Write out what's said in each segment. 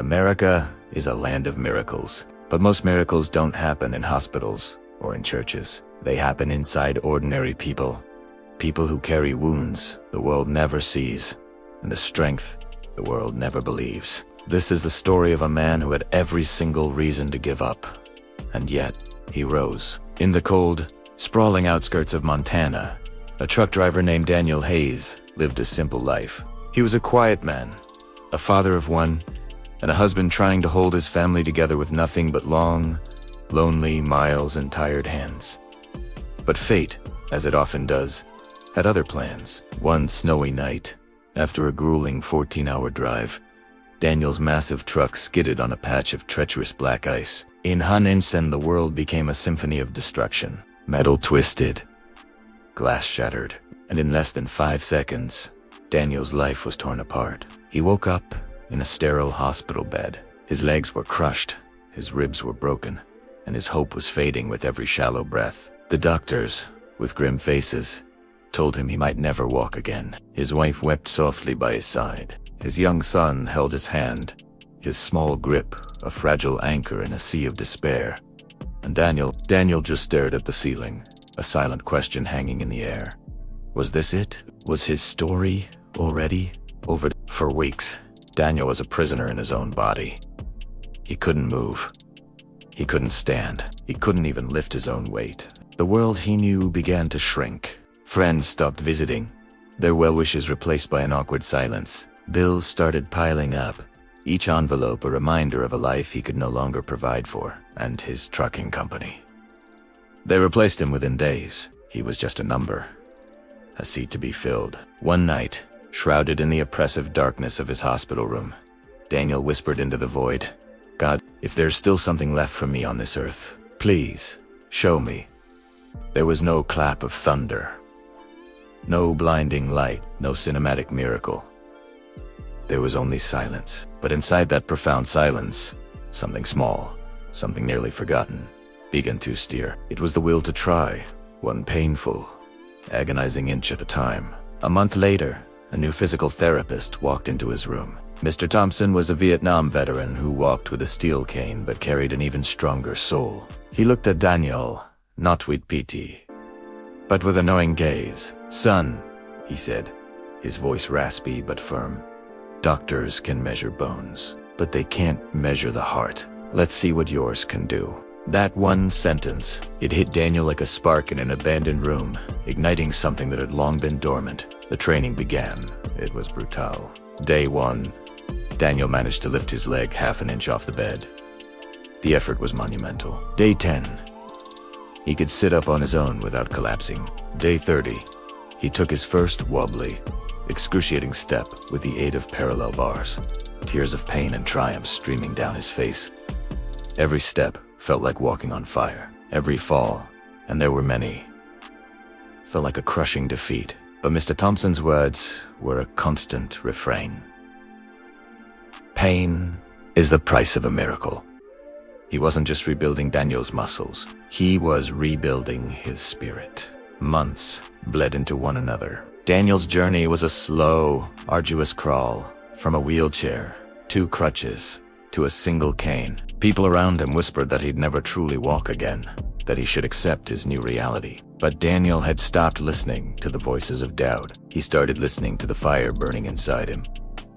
America is a land of miracles, but most miracles don't happen in hospitals or in churches. They happen inside ordinary people. People who carry wounds the world never sees, and the strength the world never believes. This is the story of a man who had every single reason to give up, and yet he rose. In the cold, sprawling outskirts of Montana, a truck driver named Daniel Hayes lived a simple life. He was a quiet man, a father of one, and a husband trying to hold his family together with nothing but long, lonely miles and tired hands. But fate, as it often does, had other plans. One snowy night, after a grueling 14-hour drive, Daniel's massive truck skidded on a patch of treacherous black ice. In an instant, the world became a symphony of destruction. Metal twisted, glass shattered, and in less than 5 seconds, Daniel's life was torn apart. He woke up in a sterile hospital bed. His legs were crushed, his ribs were broken, and his hope was fading with every shallow breath. The doctors, with grim faces, told him he might never walk again. His wife wept softly by his side. His young son held his hand, his small grip a fragile anchor in a sea of despair. And Daniel just stared at the ceiling, a silent question hanging in the air. Was this it? Was his story already over? For weeks, Daniel was a prisoner in his own body. He couldn't move. He couldn't stand. He couldn't even lift his own weight. The world he knew began to shrink. Friends stopped visiting, their well wishes replaced by an awkward silence. Bills started piling up, each envelope a reminder of a life he could no longer provide for, and his trucking company. They replaced him within days. He was just a number, a seat to be filled. One night, shrouded in the oppressive darkness of his hospital room, Daniel whispered into the void, "God, if there's still something left for me on this earth, please, show me." There was no clap of thunder, no blinding light, no cinematic miracle. There was only silence. But inside that profound silence, something small, something nearly forgotten, began to stir. It was the will to try, one painful, agonizing inch at a time. A month later, a new physical therapist walked into his room. Mr. Thompson was a Vietnam veteran who walked with a steel cane but carried an even stronger soul. He looked at Daniel, not with pity, but with a knowing gaze. "Son," he said, his voice raspy but firm, "doctors can measure bones, but they can't measure the heart. Let's see what yours can do." That one sentence, it hit Daniel like a spark in an abandoned room, igniting something that had long been dormant. The training began. It was brutal. Day 1, Daniel managed to lift his leg half an inch off the bed. The effort was monumental. Day 10, he could sit up on his own without collapsing. Day 30, he took his first wobbly, excruciating step with the aid of parallel bars, tears of pain and triumph streaming down his face. Every step felt like walking on fire. Every fall, and there were many, felt like a crushing defeat. But Mr. Thompson's words were a constant refrain. Pain is the price of a miracle. He wasn't just rebuilding Daniel's muscles, he was rebuilding his spirit. Months bled into one another. Daniel's journey was a slow, arduous crawl, from a wheelchair, 2 crutches, to a single cane. People around him whispered that he'd never truly walk again, that he should accept his new reality. But Daniel had stopped listening to the voices of doubt. He started listening to the fire burning inside him,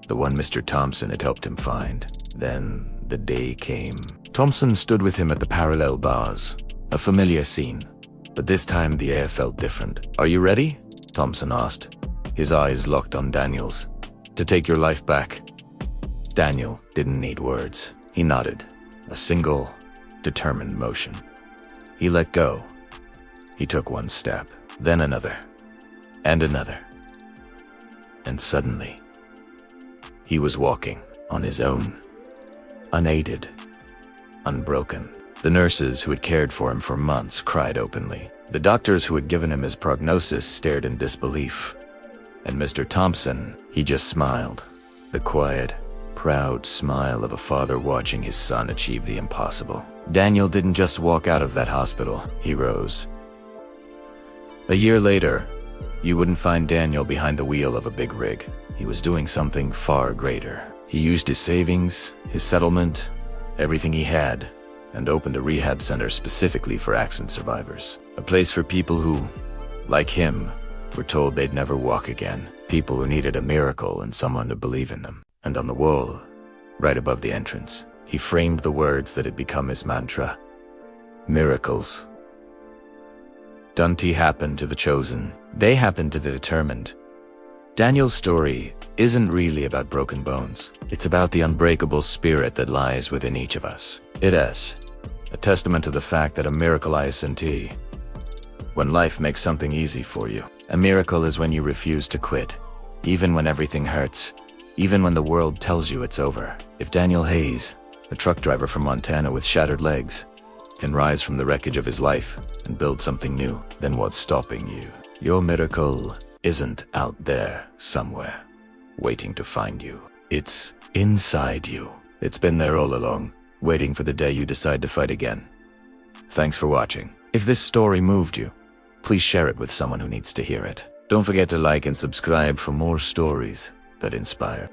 the one Mr. Thompson had helped him find. Then the day came. Thompson stood with him at the parallel bars, a familiar scene, but this time the air felt different. "Are you ready?" Thompson asked, his eyes locked on Daniel's. "To take your life back?" Daniel didn't need words. He nodded, a single, determined motion. He let go. He took one step, then another, and another. And suddenly, he was walking on his own, unaided, unbroken. The nurses who had cared for him for months cried openly. The doctors who had given him his prognosis stared in disbelief. And Mr. Thompson, he just smiled, the quiet, proud smile of a father watching his son achieve the impossible. Daniel didn't just walk out of that hospital, he rose. A year later, you wouldn't find Daniel behind the wheel of a big rig. He was doing something far greater. He used his savings, his settlement, everything he had, and opened a rehab center specifically for accident survivors. A place for people who, like him, were told they'd never walk again. People who needed a miracle and someone to believe in them. And on the wall, right above the entrance, he framed the words that had become his mantra. Miracles. Don't happen to the chosen. They happen to the determined. Daniel's story isn't really about broken bones. It's about the unbreakable spirit that lies within each of us. It is a testament to the fact that a miracle isn't when life makes something easy for you. A miracle is when you refuse to quit, even when everything hurts, even when the world tells you it's over. If Daniel Hayes, a truck driver from Montana with shattered legs, can rise from the wreckage of his life and build something new, then what's stopping you? Your miracle isn't out there somewhere, waiting to find you. It's inside you. It's been there all along, waiting for the day you decide to fight again. Thanks for watching. If this story moved you, please share it with someone who needs to hear it. Don't forget to like and subscribe for more stories that inspire.